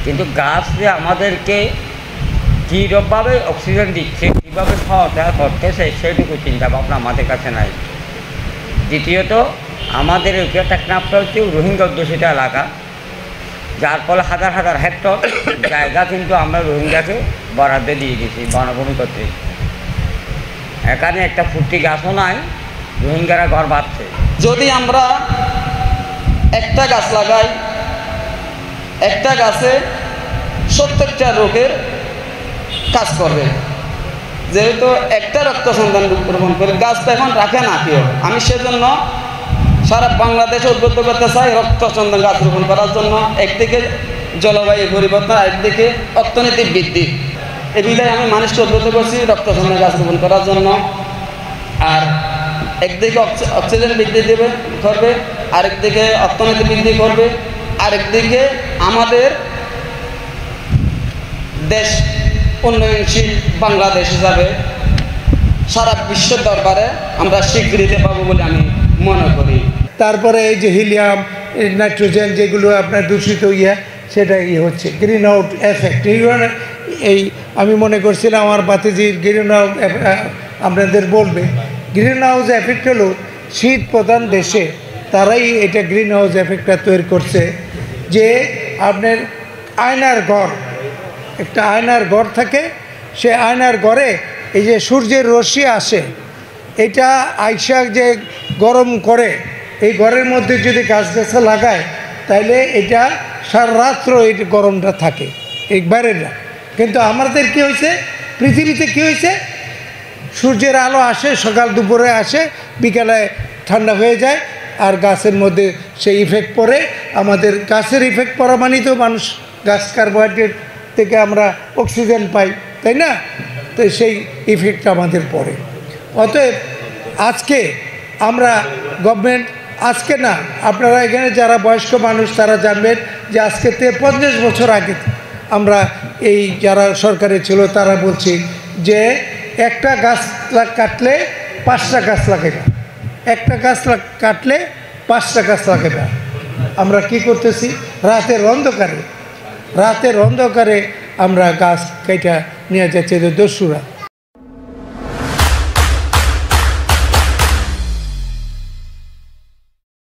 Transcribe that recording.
কিন্তু গাছ যে আমাদেরকে কীরকমভাবে অক্সিজেন দিচ্ছে, কীভাবে সহায়তা করতেছে সেটুকু চিন্তাভাবনা আমাদের কাছে নাই। দ্বিতীয়ত আমাদের ওইটা টেকনাফটা হচ্ছে রোহিঙ্গা অধ্যুষিত এলাকা, যার ফলে হাজার হাজার হেক্টর জায়গা কিন্তু আমরা রোহিঙ্গাকে বরাদ্দ দিয়ে দিয়েছি বনভূমি কর্তৃক। এখানে একটা ফুটি গাছও নাই, রোহিঙ্গারা ঘর বাঁধছে। যদি আমরা একটা গাছ লাগাই, একটা গাছে 70টা রোগের কাজ করবে। যেহেতু একটা রক্ত সন্তান রোপণ করে, গাছ তো এখন রাখে না কেউ। আমি সেজন্য সারা বাংলাদেশে উদ্বুদ্ধ করতে চাই রক্ত সন্তান গাছ রোপণ করার জন্য। একদিকে জলবায়ু পরিবর্তন, আরেকদিকে অর্থনৈতিক বৃদ্ধি। এই বিধায় আমি মানুষকে উদ্বুদ্ধ করছি রক্ত সন্তান গাছ রোপণ করার জন্য। আর একদিকে অক্সিজেন বৃদ্ধি করবে, আরেকদিকে অর্থনীতি বৃদ্ধি করবে, আরেকদিকে আমাদের দেশ উন্নয়নশীল বাংলাদেশ হিসাবে সারা বিশ্ব দরবারে আমরা স্বীকৃতি পাবো বলে আমি মনে করি। তারপরে এই যে হিলিয়াম, নাইট্রোজেন যেগুলো আপনার দূষিত সেটা হচ্ছে গ্রিন আউট এফেক্ট। এই আমি মনে করছিলাম আমার বাতিজির গ্রিন আউট আপনাদের বলবে। গ্রিন হাউস এফেক্ট হলো শীত প্রধান দেশে তারাই এটা গ্রিন হাউস এফেক্টটা তৈরি করছে। যে আপনার আয়নার ঘর, একটা আয়নার ঘর থাকে, সে আয়নার ঘরে এই যে সূর্যের রশ্মি আসে, এটা আইসা যে গরম করে, এই ঘরের মধ্যে যদি গাছগাছা লাগায় তাহলে এটা সারা রাত্র এই গরমটা থাকে, এই বাইরের না। কিন্তু আমাদের কী হয়েছে, পৃথিবীতে কী হয়েছে, সূর্যের আলো আসে, সকাল দুপুরে আসে, বিকালে ঠান্ডা হয়ে যায়, আর গাছের মধ্যে সেই ইফেক্ট পড়ে। আমাদের গাছের ইফেক্ট পড়া মানেই তো মানুষ, গাছ কার্বোহাইড্রেট থেকে আমরা অক্সিজেন পাই, তাই না? তো সেই ইফেক্টটা আমাদের পড়ে। অতএব আজকে আমরা গভর্নমেন্ট, আজকে না, আপনারা এখানে যারা বয়স্ক মানুষ তারা জানবেন যে আজকে 50 বছর আগে আমরা এই যারা সরকারে ছিল তারা বলছি যে একটা গাছ কাটলে 5টা গাছ লাগে না, একটা গাছ কাটলে 5টা গাছ লাগে না। আমরা কি করতেছি, রাতের অন্ধকারে আমরা গাছ কেটে নিয়ে যাচ্ছে দস্যুরা।